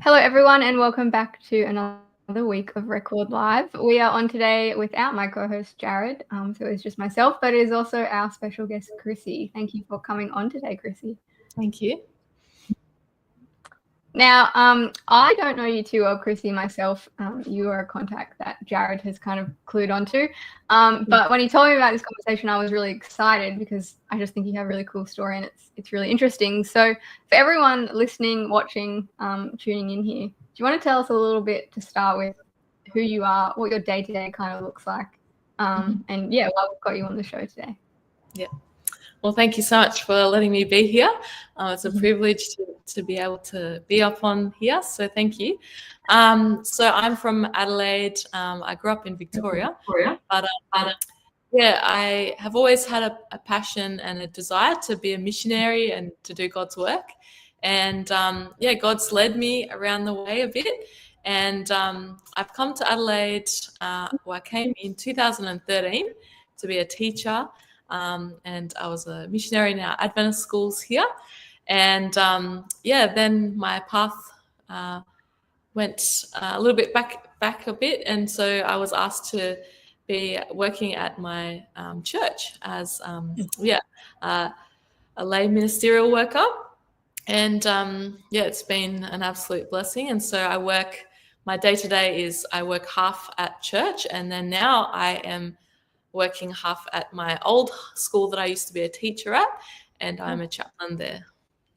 Hello, everyone, and welcome back to another week of Record Live. We are on today without my co-host Jared, so it's just myself, but it is also our special guest Krissie. Thank you for coming on today, Krissie. Thank you. Now, I don't know you too well, Krissie, myself. You are a contact that Jared has kind of clued onto. But when he told me about this conversation, I was really excited because I just think you have a really cool story and it's really interesting. So for everyone listening, watching, tuning in here, do you want to tell us a little bit to start with who you are, what your day-to-day kind of looks like, and why we've got you on the show today? Yeah. Well, thank you so much for letting me be here. It's a privilege to be able to be up on here, so thank you. So I'm from Adelaide. I grew up in Victoria, but I have always had a passion and a desire to be a missionary and to do God's work. And God's led me around the way a bit. And I've come to Adelaide. I came in 2013 to be a teacher. And I was a missionary in our Adventist schools here. And then my path went a little bit back a bit. And so I was asked to be working at my church as a lay ministerial worker. And it's been an absolute blessing. And so my day-to-day is I work half at church, and then now I am working half at my old school that I used to be a teacher at, and I'm a chaplain there.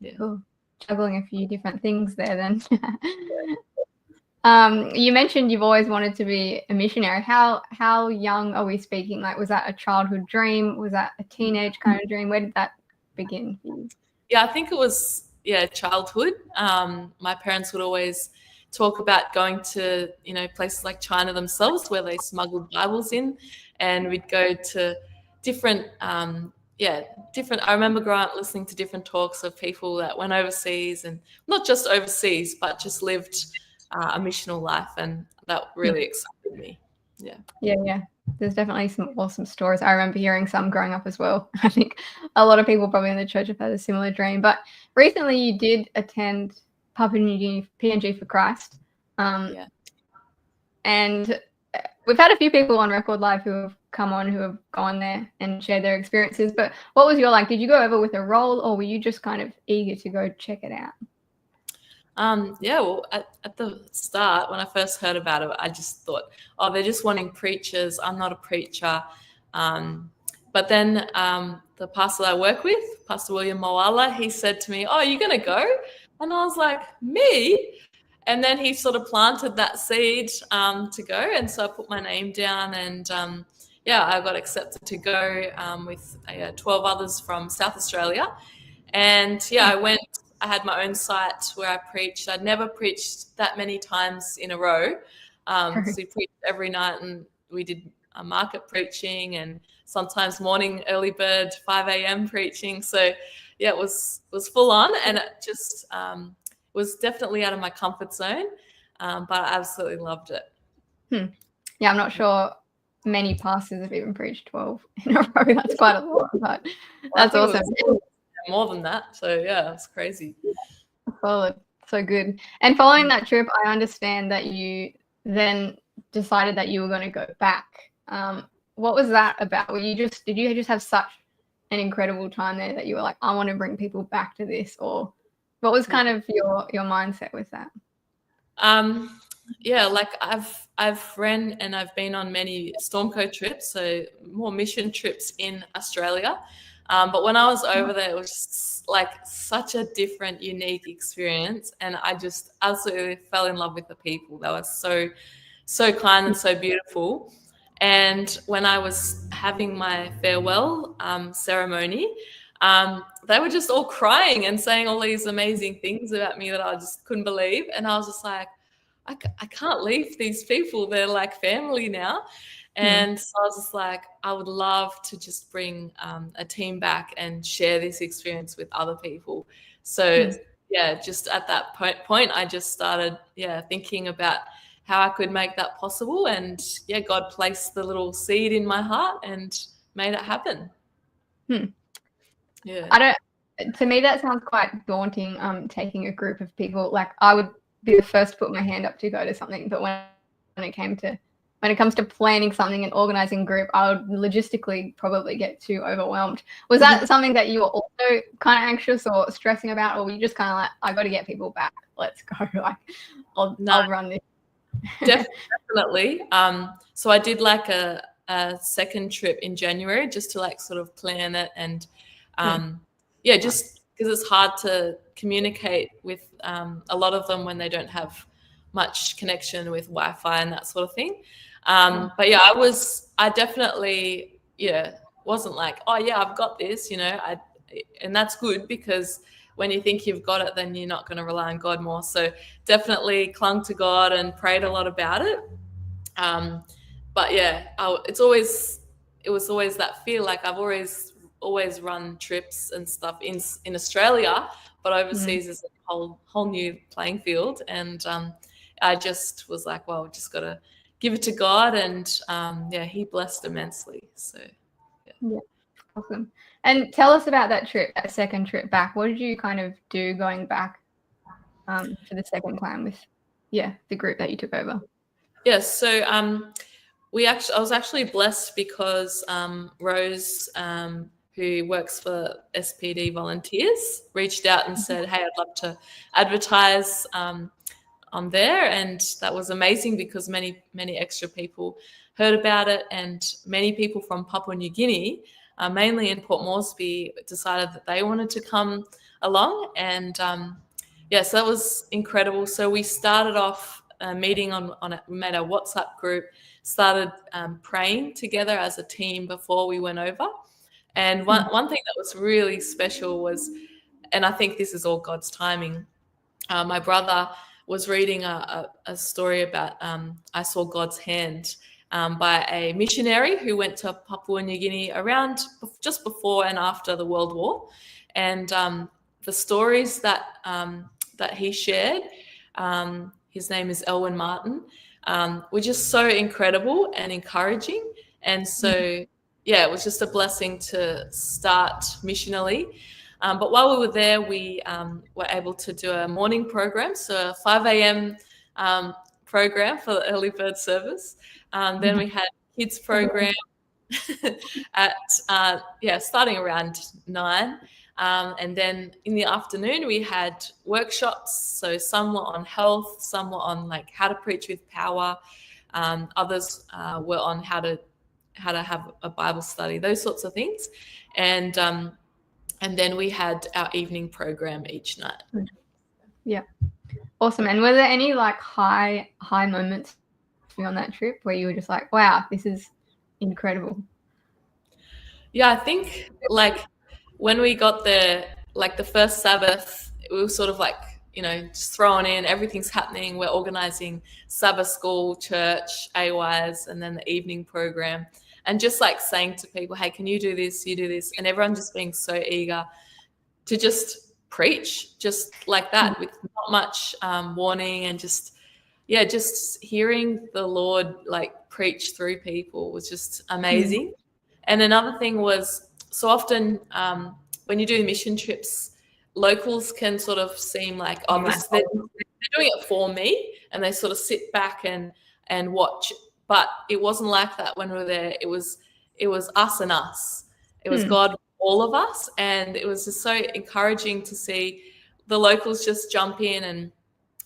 Yeah. Cool. Juggling a few different things there then. You mentioned you've always wanted to be a missionary. How young are we speaking? Like, was that a childhood dream? Was that a teenage kind of dream? Where did that begin for you? Yeah, I think it was childhood. My parents would always talk about going to places like China themselves, where they smuggled Bibles in, and we'd go to different. I remember growing up listening to different talks of people that went overseas, and not just overseas, but just lived a missional life, and that really excited me. Yeah. There's definitely some awesome stories. I remember hearing some growing up as well. I think a lot of people probably in the church have had a similar dream. But recently you did attend Papua New Guinea PNG for Christ. And we've had a few people on Record Live who have come on, who have gone there and shared their experiences. But what was your like? Did you go over with a role, or were you just kind of eager to go check it out? Well, at the start, when I first heard about it, I just thought, oh, they're just wanting preachers. I'm not a preacher. But then the pastor that I work with, Pastor William Moala, he said to me, oh, you're going to go? And I was like, me? And then he sort of planted that seed to go. And so I put my name down, and I got accepted to go with 12 others from South Australia. And I went. I had my own site where I preached. I'd never preached that many times in a row. So we preached every night, and we did market preaching, and sometimes morning early bird 5 a.m. preaching. So it was full on, and it just was definitely out of my comfort zone, but I absolutely loved it. Yeah, I'm not sure many pastors have even preached 12 in a row. That's quite a lot, but that's awesome. More than that. So it's crazy. Solid. So good. And following that trip, I understand that you then decided that you were going to go back. What was that about? Did you just have such an incredible time there that you were like, I want to bring people back to this? Or what was kind of your mindset with that? Like I've ran and I've been on many Stormco trips, so more mission trips in Australia. But when I was over there, it was just like such a different, unique experience. And I just absolutely fell in love with the people. They were so kind and so beautiful. And when I was having my farewell ceremony, they were just all crying and saying all these amazing things about me that I just couldn't believe. And I was just like, I can't leave these people. They're like family now. And so I was just like, I would love to just bring a team back and share this experience with other people. So just at that point, I just started thinking about how I could make that possible. And God placed the little seed in my heart and made it happen. To me, that sounds quite daunting, taking a group of people. Like, I would be the first to put my hand up to go to something, but when it comes to planning something and organizing a group, I would logistically probably get too overwhelmed. Was that something that you were also kind of anxious or stressing about, or were you just kind of like, I got to get people back, let's go, like I'll run this? Definitely. So I did like a second trip in January just to like sort of plan it, and just because it's hard to communicate with a lot of them when they don't have much connection with Wi-Fi and that sort of thing. But yeah, I definitely wasn't like, oh yeah, I've got this, and that's good, because when you think you've got it, then you're not going to rely on God more. So definitely clung to God and prayed a lot about it. But yeah, it was always that fear. Like I've always run trips and stuff in Australia, but overseas is a whole new playing field. And I just was like, well, just got to give it to God, and He blessed immensely. So yeah, awesome. And tell us about that trip, that second trip back. What did you kind of do going back for the second time with the group that you took over? Yes, so I was actually blessed because Rose, who works for SPD Volunteers, reached out and said, hey, I'd love to advertise on there. And that was amazing because many extra people heard about it, and many people from Papua New Guinea, mainly in Port Moresby, decided that they wanted to come along. And so that was incredible. So we started off meeting we made a WhatsApp group, started praying together as a team before we went over. And one thing that was really special was, and I think this is all God's timing, my brother was reading a story about I Saw God's Hand by a missionary who went to Papua New Guinea around just before and after the World War. And the stories that he shared, his name is Elwin Martin, were just so incredible and encouraging. And so, it was just a blessing to start missionally. But while we were there, we were able to do a morning program, so a 5 a.m. Program for the early bird service. Then we had kids program at starting around 9. And then in the afternoon we had workshops. So some were on health, some were on like how to preach with power. Others were on how to have a Bible study, those sorts of things. And then we had our evening program each night. Yeah. Awesome. And were there any like high moments on that trip where you were just like, wow, this is incredible? Yeah, I think like when we got there, like the first Sabbath, we were sort of like, just throwing in, everything's happening. We're organizing Sabbath school, church, AYs, and then the evening program. And just like saying to people, hey, can you do this? You do this. And everyone just being so eager to just preach, just like that, with not much warning, and just hearing the Lord like preach through people was just amazing. And another thing was, so often when you do mission trips, locals can sort of seem like, they're doing it for me, and they sort of sit back and watch. But it wasn't like that when we were there. It was us and us. It was God, all of us. And it was just so encouraging to see the locals just jump in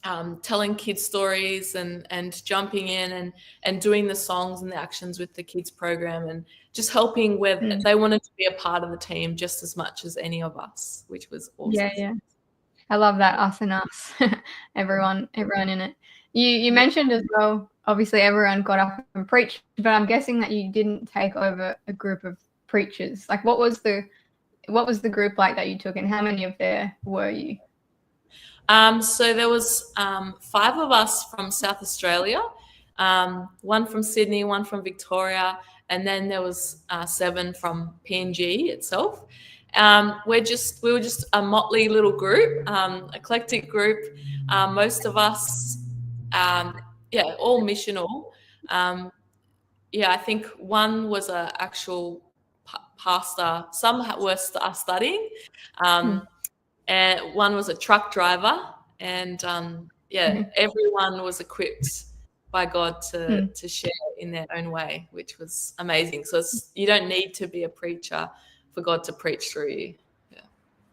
and telling kids stories and jumping in and doing the songs and the actions with the kids program, and just helping where they wanted to be a part of the team just as much as any of us, which was awesome. Yeah. I love that, us and us. everyone in it. You mentioned as well, obviously everyone got up and preached, but I'm guessing that you didn't take over a group of preachers. Like what was the group like that you took, and how many of there were you? So there was 5 of us from South Australia, 1 from Sydney, 1 from Victoria, and then there was 7 from PNG itself. We were just a motley little group, eclectic group. Most of us, all missional. I think 1 was an actual pastor. Some were studying. And 1 was a truck driver, and everyone was equipped by God to share in their own way, which was amazing. So you don't need to be a preacher for God to preach through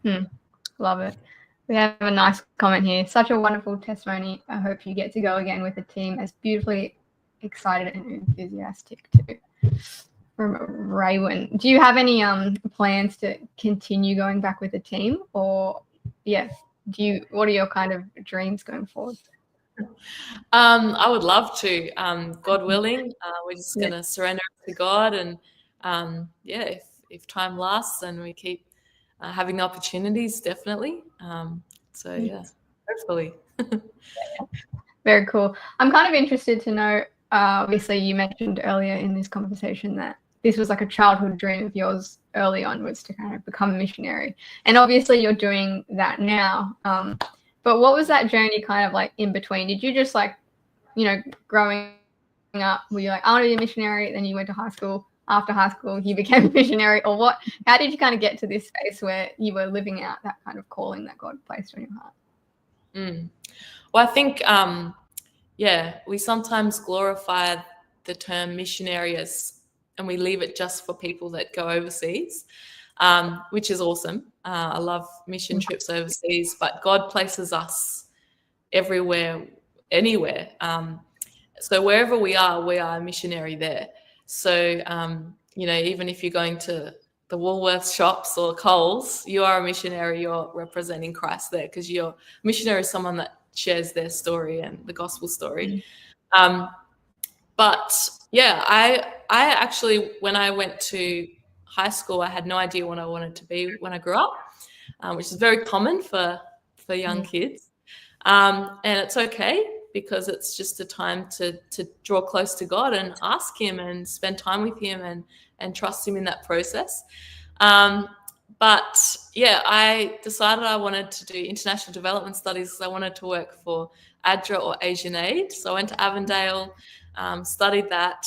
you. Love it. We have a nice comment here. Such a wonderful testimony. I hope you get to go again with the team as beautifully excited and enthusiastic too. From Raywin. Do you have any plans to continue going back with the team, or what are your kind of dreams going forward? I would love to. God willing, we're just going to surrender to God, and if time lasts and we keep having the opportunities, definitely. Hopefully. Very cool. I'm kind of interested to know, obviously you mentioned earlier in this conversation that this was like a childhood dream of yours early on, was to kind of become a missionary. And obviously you're doing that now. But what was that journey kind of like in between? Did you just like, growing up, were you like, I want to be a missionary? Then you went to high school. After high school, you became a missionary, or what? How did you kind of get to this space where you were living out that kind of calling that God placed on your heart? Well, I think, we sometimes glorify the term missionary and we leave it just for people that go overseas, which is awesome. I love mission trips overseas, but God places us everywhere, anywhere. So wherever we are a missionary there. So, even if you're going to the Woolworths shops or Coles, you are a missionary, you're representing Christ there, because your missionary is someone that shares their story and the gospel story. I actually, when I went to high school, I had no idea what I wanted to be when I grew up, which is very common for young kids. And it's okay, because it's just a time to draw close to God and ask him and spend time with him and trust him in that process. I decided I wanted to do international development studies because I wanted to work for ADRA or Asian Aid. So I went to Avondale, studied that.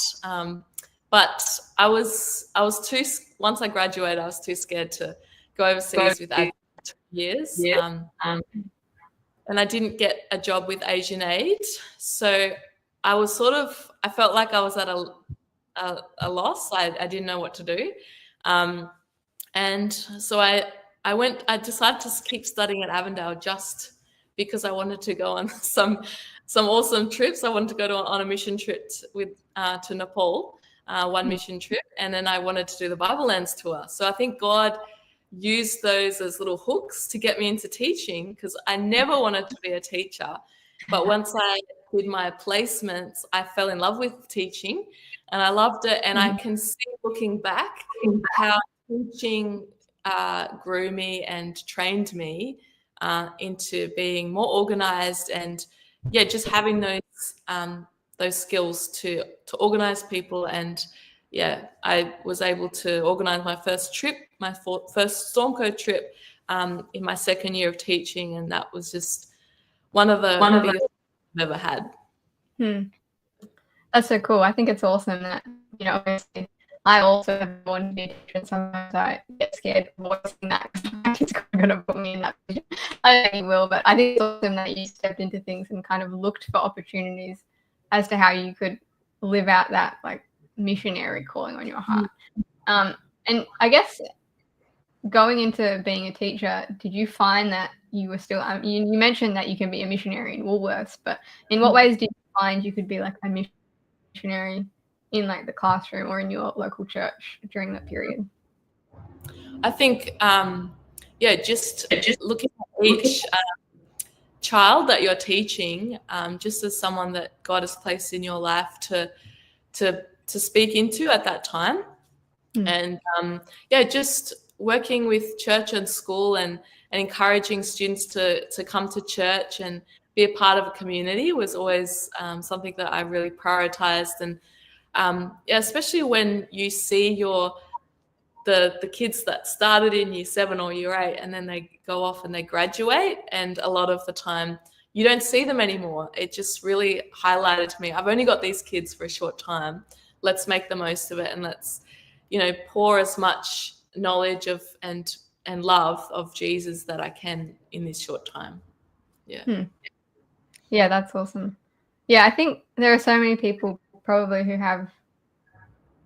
But I was too, once I graduated, I was too scared to go overseas with ADRA for 2 years. And I didn't get a job with Asian Aid. So I was I felt like I was at a loss. I didn't know what to do. And so I decided to keep studying at Avondale just because I wanted to go on some awesome trips. I wanted to go on a mission trip to Nepal, one mission trip. And then I wanted to do the Bible Lands tour. So I think God used those as little hooks to get me into teaching, because I never wanted to be a teacher. But once I did my placements, I fell in love with teaching and I loved it. And I can see, looking back, how teaching grew me and trained me into being more organized and just having those skills to organize people. And I was able to organize my first trip, my first Stormco trip in my second year of teaching, and that was just one of the biggest I've ever had. That's so cool. I think it's awesome that, obviously I also have wanted to be a teacher, and sometimes I get scared voicing that because he's going to put me in that position. I don't think he will, but I think it's awesome that you stepped into things and kind of looked for opportunities as to how you could live out that like missionary calling on your heart. And I guess going into being a teacher, did you find that you were still, you mentioned that you can be a missionary in Woolworths, but in what ways did you find you could be like a missionary in like the classroom or in your local church during that period? I think, just looking at each child that you're teaching, just as someone that God has placed in your life to speak into at that time. And just working with church and school and encouraging students to come to church and be a part of a community was always something that I really prioritized. And especially when you see the kids that started in year 7 or year 8 and then they go off and they graduate, and a lot of the time you don't see them anymore. It just really highlighted to me, I've only got these kids for a short time. Let's make the most of it, and let's, pour as much knowledge of and love of Jesus that I can in this short time. Yeah, that's awesome. Yeah, I think there are so many people probably who have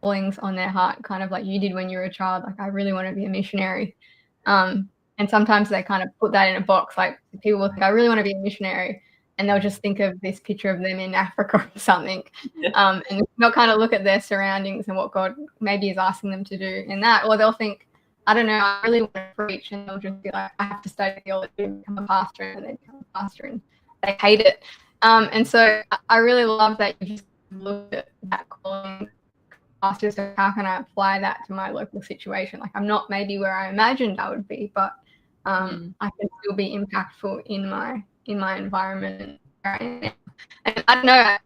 callings on their heart, kind of like you did when you were a child. Like, I really want to be a missionary. And sometimes they kind of put that in a box. Like, people will think, I really want to be a missionary, and they'll just think of this picture of them in Africa or something, and not kind of look at their surroundings and what God maybe is asking them to do in that. Or they'll think, I don't know, I really want to preach, and they'll just be like, I have to study theology and become a pastor, and they become a pastor, and they hate it. And so I really love that you just looked at that calling, asked yourself, how can I apply that to my local situation? Like, I'm not maybe where I imagined I would be, but I can still be impactful in my environment. And I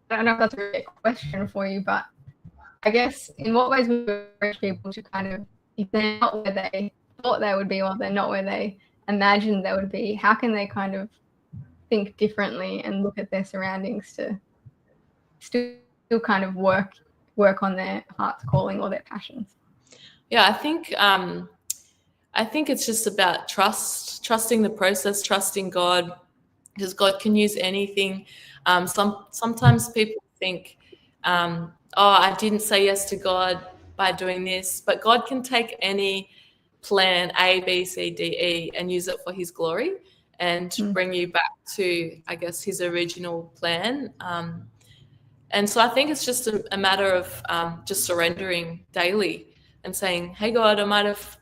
don't know if that's a really question for you, but I guess in what ways would you encourage people to kind of, if they're not where they thought they would be, or they're not where they imagined they would be, how can they kind of think differently and look at their surroundings to still kind of work on their heart's calling or their passions? Yeah, I think it's just about trusting the process, trusting God, because God can use anything. Sometimes people think, oh, I didn't say yes to God by doing this, but God can take any plan A, B, C, D, E and use it for His glory and bring you back to, I guess, His original plan. And so I think it's just a matter of just surrendering daily and saying, hey, God, I might have,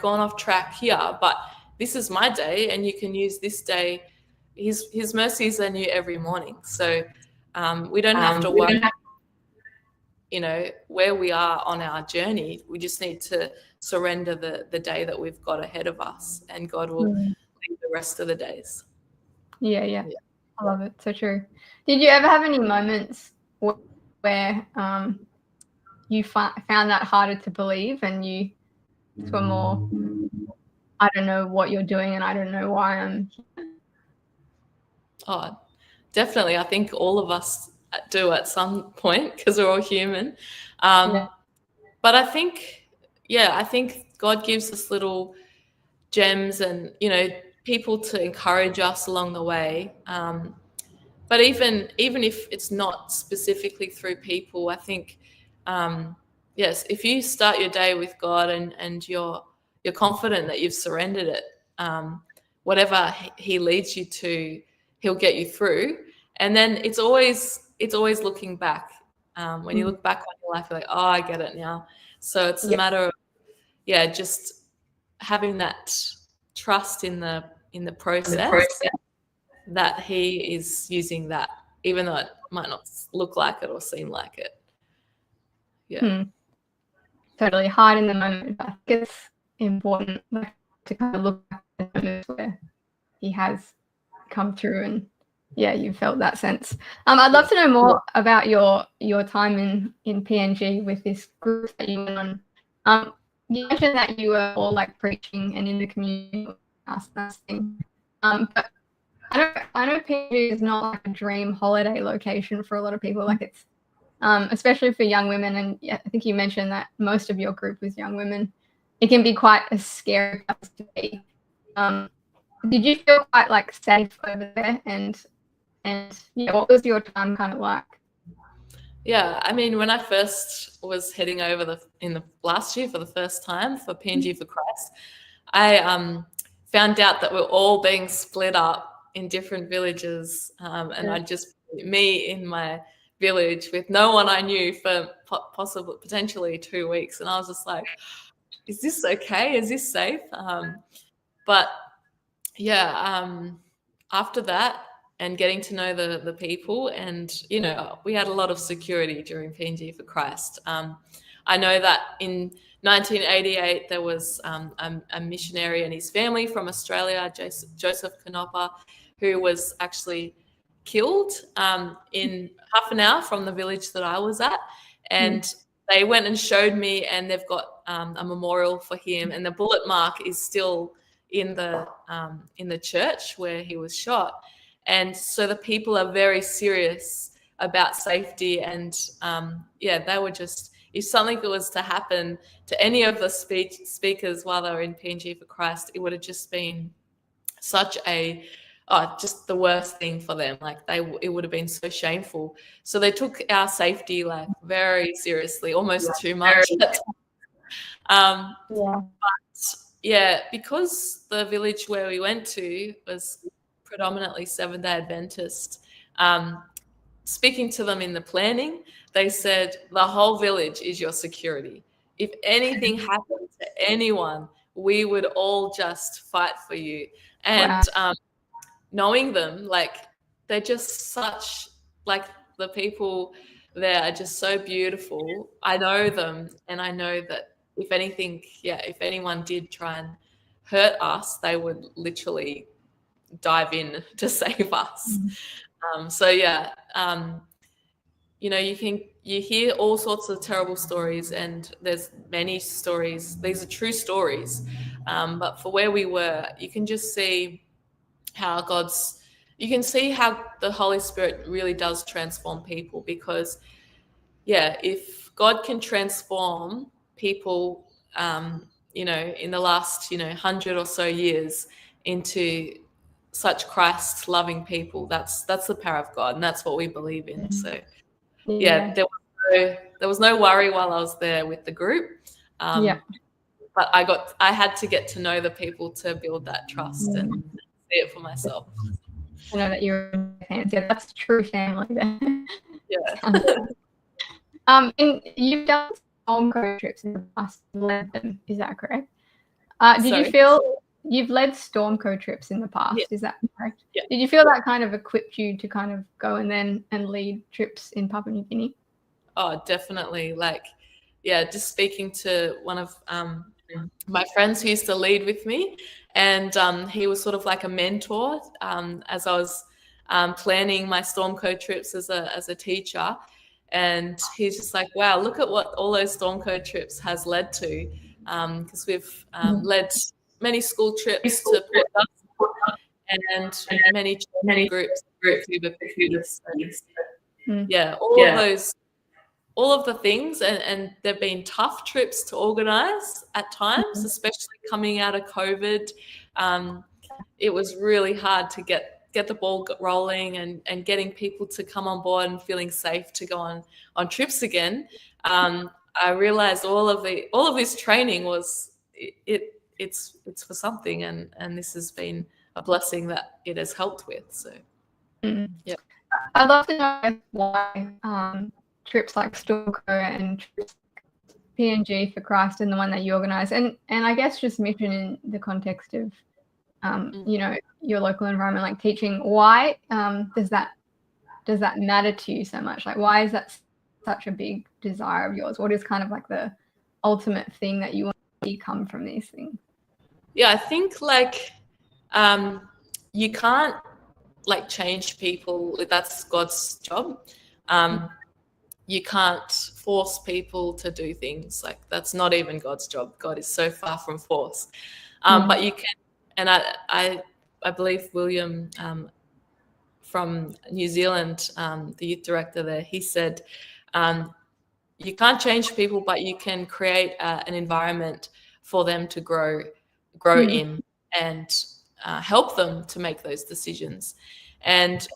gone off track here, but this is my day and you can use this day. His mercies are new every morning. So we don't have to worry, where we are on our journey. We just need to surrender the day that we've got ahead of us, and God will lead the rest of the days. Yeah. I love it. So true. Did you ever have any moments where you found that harder to believe, and you were more, I don't know what you're doing and I don't know why I'm here? Oh, definitely. I think all of us do at some point, because we're all human. But I think God gives us little gems and, people to encourage us along the way. But even if it's not specifically through people, I think, yes, if you start your day with God and you're confident that you've surrendered it, whatever He leads you to, He'll get you through. And then it's always looking back. When you look back on your life, you're like, oh, I get it now. So it's a matter of, just having that trust in the process that He is using that, even though it might not look like it or seem like it. Yeah. Totally hard in the moment, but I think it's important to kind of look at the moments where He has come through, and you felt that sense. I'd love to know more about your time in PNG with this group that you went on. You mentioned that you were all like preaching and in the community, but I know PNG is not like a dream holiday location for a lot of people. Like, it's especially for young women, and I think you mentioned that most of your group was young women. It can be quite a scary place to be. Did you feel quite like safe over there? And what was your time kind of like? Yeah, I mean, when I first was heading over in the last year for the first time for PNG for Christ, I found out that we're all being split up in different villages, and I just me in my village with no one I knew for potentially 2 weeks, and I was just like, is this okay? Is this safe? But after that, and getting to know the people, and we had a lot of security during PNG for Christ. I know that in 1988 there was a missionary and his family from Australia, Joseph Kanopa, who was actually killed in half an hour from the village that I was at, and they went and showed me, and they've got a memorial for him, and the bullet mark is still in the church where he was shot. And so the people are very serious about safety, and they were just, if something was to happen to any of the speakers while they were in PNG for Christ, it would have just been such a just the worst thing for them. Like it would have been so shameful. So they took our safety like very seriously, almost too much. um, Yeah. yeah, because the village where we went to was predominantly Seventh-day Adventist. Speaking to them in the planning, they said the whole village is your security. If anything happened to anyone, we would all just fight for you. And knowing them, like they're just such, like the people there are just so beautiful. I know them, and I know that if anything, if anyone did try and hurt us, they would literally dive in to save us. You hear all sorts of terrible stories, and there's many stories. These are true stories, but for where we were, you can just see how you can see how the Holy Spirit really does transform people, because if God can transform people, in the last, 100 or so years into such Christ loving people, that's the power of God, and that's what we believe in. So there was no worry while I was there with the group. But I had to get to know the people to build that trust and see it for myself. I know that you're fans. Yeah, that's true family then. And you've done storm coach trips in the past, led them, is that correct? Did you feel you've led storm coach trips in the past, is that correct? Yeah. Did you feel that kind of equipped you to kind of go and lead trips in Papua New Guinea? Oh, definitely. Like, just speaking to one of my friends who used to lead with me, and he was sort of like a mentor as I was planning my Stormco trips as a teacher. And he's just like, wow, look at what all those Stormco trips has led to, because we've led many school trips to Port and many groups. All of the things, and they've been tough trips to organize at times, especially coming out of COVID. It was really hard to get the ball rolling and getting people to come on board and feeling safe to go on trips again. I realized all of this training was it's for something, and this has been a blessing that it has helped with. So I'd love to know why trips like Stormco and trips like PNG for Christ and the one that you organise, and I guess just mission in the context of your local environment, like teaching. Why does that matter to you so much? Like, why is that such a big desire of yours? What is kind of like the ultimate thing that you want to see come from these things? I think like you can't like change people. That's God's job. You can't force people to do things. Like, that's not even God's job. God is so far from force. But you can, and I believe William from New Zealand, the youth director there, he said, you can't change people, but you can create an environment for them to grow in, and help them to make those decisions. And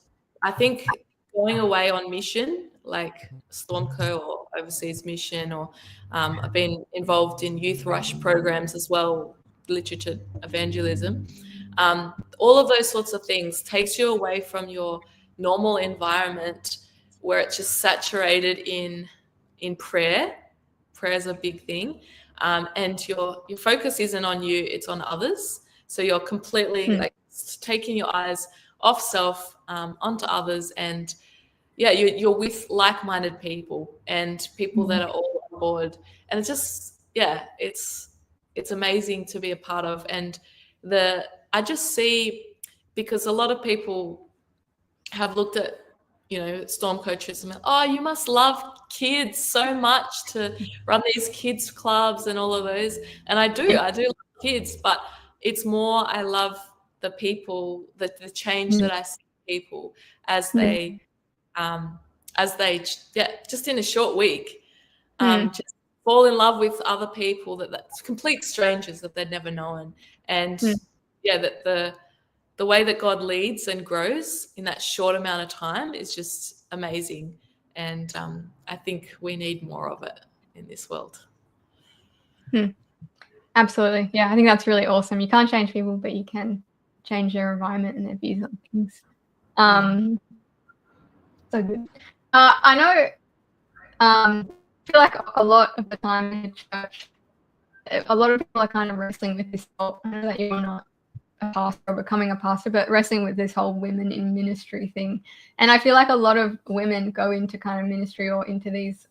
I think going away on mission, like Stormco or overseas mission, or I've been involved in youth rush programs as well, literature evangelism. All of those sorts of things takes you away from your normal environment where it's just saturated in prayer. Prayer is a big thing. And your focus isn't on you, it's on others. So you're completely like taking your eyes off self onto others, and you're with like-minded people and people that are all on board. And it's just, it's amazing to be a part of. And I just see, because a lot of people have looked at, storm coaches and you must love kids so much to run these kids clubs and all of those. And I do love kids, but it's more, I love the people, the change that I see in people as they just in a short week, just fall in love with other people that's complete strangers that they've never known. And that the way that God leads and grows in that short amount of time is just amazing. And I think we need more of it in this world. Absolutely. Yeah, I think that's really awesome. You can't change people, but you can change their environment and their views on things. So good. I know, I feel like a lot of the time in church, a lot of people are kind of wrestling with this whole, I know that you're not a pastor or becoming a pastor, but wrestling with this whole women in ministry thing. And I feel like a lot of women go into kind of ministry or into these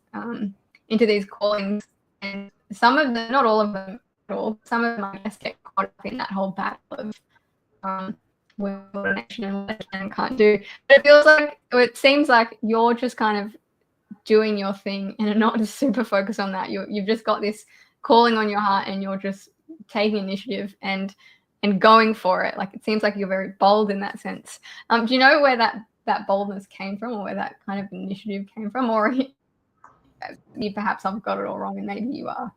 callings, and some of them, not all of them at all, some of them I guess get caught up in that whole battle of ordination and what they can and can't do. But it feels like, it seems like you're just kind of doing your thing and not just super focused on that. You've just got this calling on your heart and you're just taking initiative and going for it. Like, it seems like you're very bold in that sense. Do you know where that boldness came from, or where that kind of initiative came from, or you perhaps I've got it all wrong and maybe you are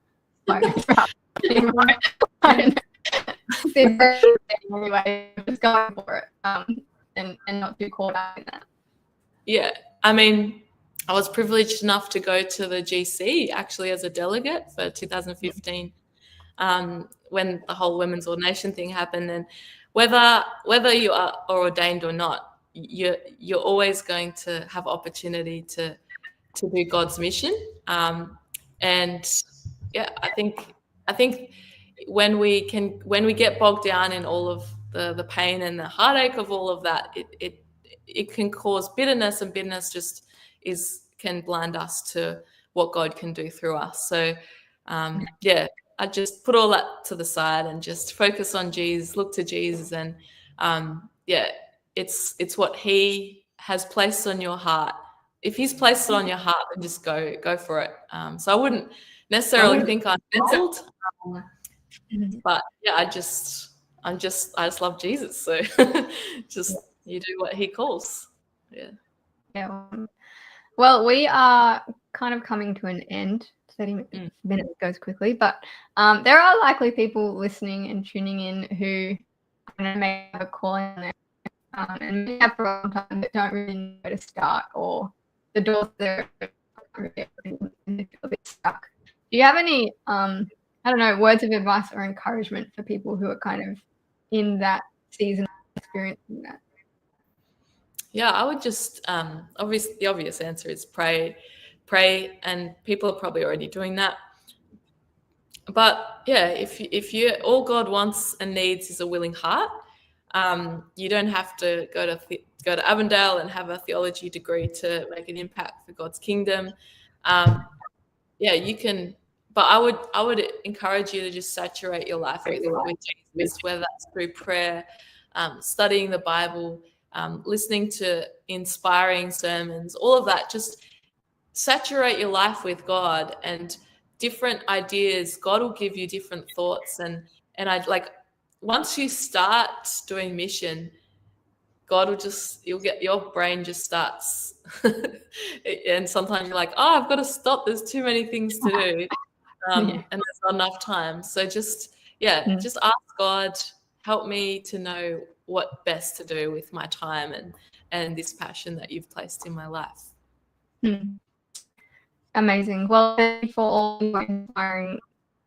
focused about anyway, just going for it, and not too caught up in that. Yeah, I mean, I was privileged enough to go to the GC actually as a delegate for 2015, when the whole women's ordination thing happened. And whether you are ordained or not, you're always going to have opportunity to do God's mission. And yeah, I think when we get bogged down in all of the pain and the heartache of all of that, it can cause bitterness, and bitterness just can blind us to what God can do through us. So yeah, I just put all that to the side and just focus on Jesus, look to Jesus, and yeah, it's what He has placed on your heart. If He's placed it on your heart, then just go for it. So I wouldn't necessarily think I'm bold, but yeah, I just love Jesus. So just you do what He calls. Yeah. Well, we are kind of coming to an end. 30 minutes goes quickly, but there are likely people listening and tuning in who may have a calling on there, and may have for a long time but don't really know where to start, or the doors there really open and they feel a bit stuck. Do you have any, I don't know, words of advice or encouragement for people who are kind of in that season experiencing that? Yeah, I would just the obvious answer is pray, and people are probably already doing that. But yeah, if you all God wants and needs is a willing heart, you don't have to go to Avondale and have a theology degree to make an impact for God's kingdom. Yeah, you can. But I would encourage you to just saturate your life with Jesus, whether that's through prayer, studying the Bible, listening to inspiring sermons, all of that. Just saturate your life with God and different ideas. God will give you different thoughts, and I'd like, once you start doing mission, God will your brain just starts, and sometimes you're like, oh, I've got to stop. There's too many things to do, and there's not enough time. So just ask God, help me to know what best to do with my time and this passion that you've placed in my life. Amazing. Well, thank you for all your inspiring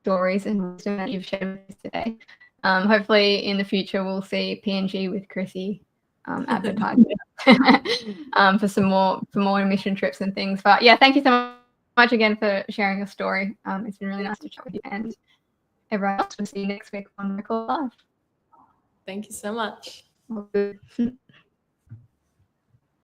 stories and wisdom that you've shared with us today. Hopefully in the future we'll see PNG with Krissie advertising for more mission trips and things. But yeah, thank you so much again for sharing your story. It's been really nice to chat with you, and everyone else, we'll see you next week on Record Live. Thank you so much.